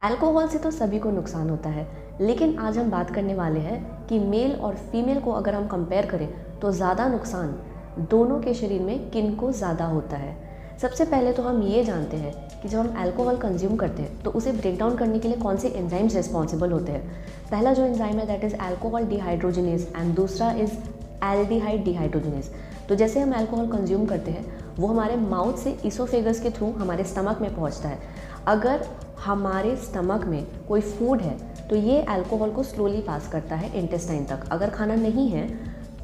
Alcohol से तो सभी को नुकसान होता है, लेकिन आज हम बात करने वाले हैं कि मेल और फीमेल को अगर हम कंपेयर करें तो ज़्यादा नुकसान दोनों के शरीर में किनको ज़्यादा होता है। सबसे पहले तो हम ये जानते हैं कि जब हम अल्कोहल कंज्यूम करते हैं तो उसे ब्रेक डाउन करने के लिए कौन से एंजाइम्स रिस्पॉन्सिबल होते हैं। पहला जो एंजाइम है that is alcohol dehydrogenase and दूसरा इज़ एल्डिहाइड डिहाइड्रोजिनेज। तो जैसे हम अल्कोहल कंज्यूम करते हैं वो हमारे माउथ से इसोफेगस के थ्रू हमारे स्टमक में पहुंचता है। अगर हमारे स्टमक में कोई फूड है तो ये अल्कोहल को स्लोली पास करता है इंटेस्टाइन तक। अगर खाना नहीं है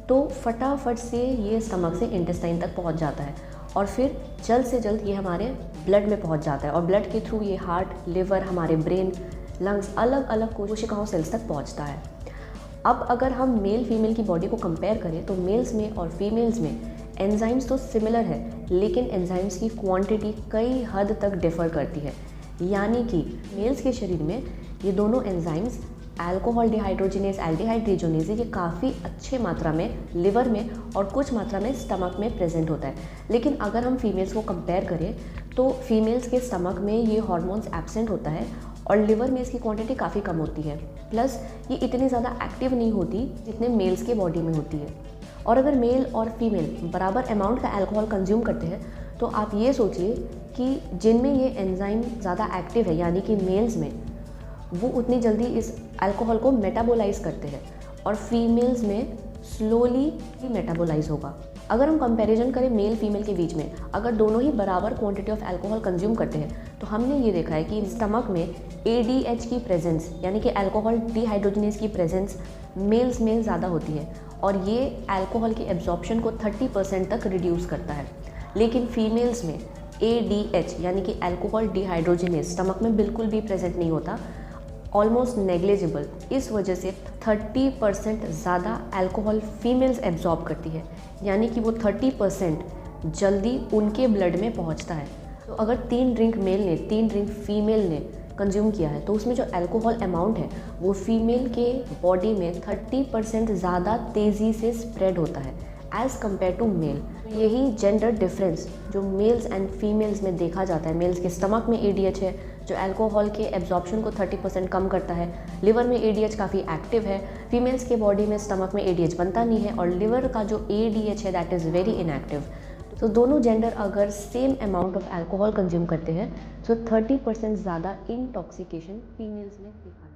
तो फटाफट से ये स्टमक से इंटेस्टाइन तक पहुंच जाता है और फिर जल्द से जल्द ये हमारे ब्लड में पहुंच जाता है और ब्लड के थ्रू ये हार्ट, लिवर, हमारे ब्रेन, लंग्स, अलग अलग कोशिकाओं सेल्स तक पहुंचता है। अब अगर हम मेल फीमेल की बॉडी को कंपेयर करें तो मेल्स में और फीमेल्स में एंजाइम्स तो सिमिलर है, लेकिन एंजाइम्स की क्वांटिटी कई हद तक डिफ़र करती है। यानी कि मेल्स के शरीर में ये दोनों enzymes alcohol dehydrogenase, aldehyde dehydrogenase ये काफ़ी अच्छे मात्रा में लिवर में और कुछ मात्रा में स्टमक में प्रेजेंट होता है। लेकिन अगर हम फीमेल्स को कंपेयर करें तो फीमेल्स के स्टमक में ये हार्मोन्स एब्सेंट होता है और लिवर में इसकी क्वांटिटी काफ़ी कम होती है। प्लस ये इतनी ज़्यादा एक्टिव नहीं होती जितने मेल्स के बॉडी में होती है। और अगर मेल और फीमेल बराबर अमाउंट का अल्कोहल कंज्यूम करते हैं तो आप ये सोचिए कि जिनमें ये एंजाइम ज़्यादा एक्टिव है यानी कि मेल्स में वो उतनी जल्दी इस अल्कोहल को मेटाबोलाइज करते हैं और फीमेल्स में स्लोली ही मेटाबोलाइज होगा। अगर हम कंपैरिजन करें मेल फीमेल के बीच में, अगर दोनों ही बराबर क्वांटिटी ऑफ अल्कोहल कंज्यूम करते हैं तो हमने ये देखा है कि स्टमक में ADH की प्रेजेंस यानी कि अल्कोहल डिहाइड्रोजिनेज की प्रेजेंस मेल्स में ज़्यादा होती है और ये अल्कोहल के एब्जॉर्प्शन को 30% तक रिड्यूस करता है। लेकिन फीमेल्स में ADH यानी कि अल्कोहल डिहाइड्रोजिनेज स्टमक में बिल्कुल भी प्रेजेंट नहीं होता, ऑलमोस्ट नेग्लिजिबल। इस वजह से 30% ज़्यादा अल्कोहल फीमेल्स एब्जॉर्ब करती है, यानी कि वो 30% जल्दी उनके ब्लड में पहुंचता है। तो अगर 3 ड्रिंक मेल ने 3 ड्रिंक फीमेल ने कंज्यूम किया है तो उसमें जो अल्कोहल अमाउंट है वो फीमेल के बॉडी में 30% ज़्यादा तेज़ी से स्प्रेड होता है एज़ कम्पेयर टू मेल। यही जेंडर डिफरेंस जो मेल्स एंड फीमेल्स में देखा जाता है। मेल्स के स्टमक में ADH है जो अल्कोहल के एब्जॉर्प्शन को 30% कम करता है, लिवर में ADH काफ़ी एक्टिव है, फीमेल्स के बॉडी में स्टमक में ADH बनता नहीं है और लिवर का जो ADH है दैट इज़ वेरी इनएक्टिव। तो दोनों जेंडर अगर same amount of alcohol consume करते हैं तो 30% ज़्यादा इंटॉक्सिकेशन फीमेल्स में देखा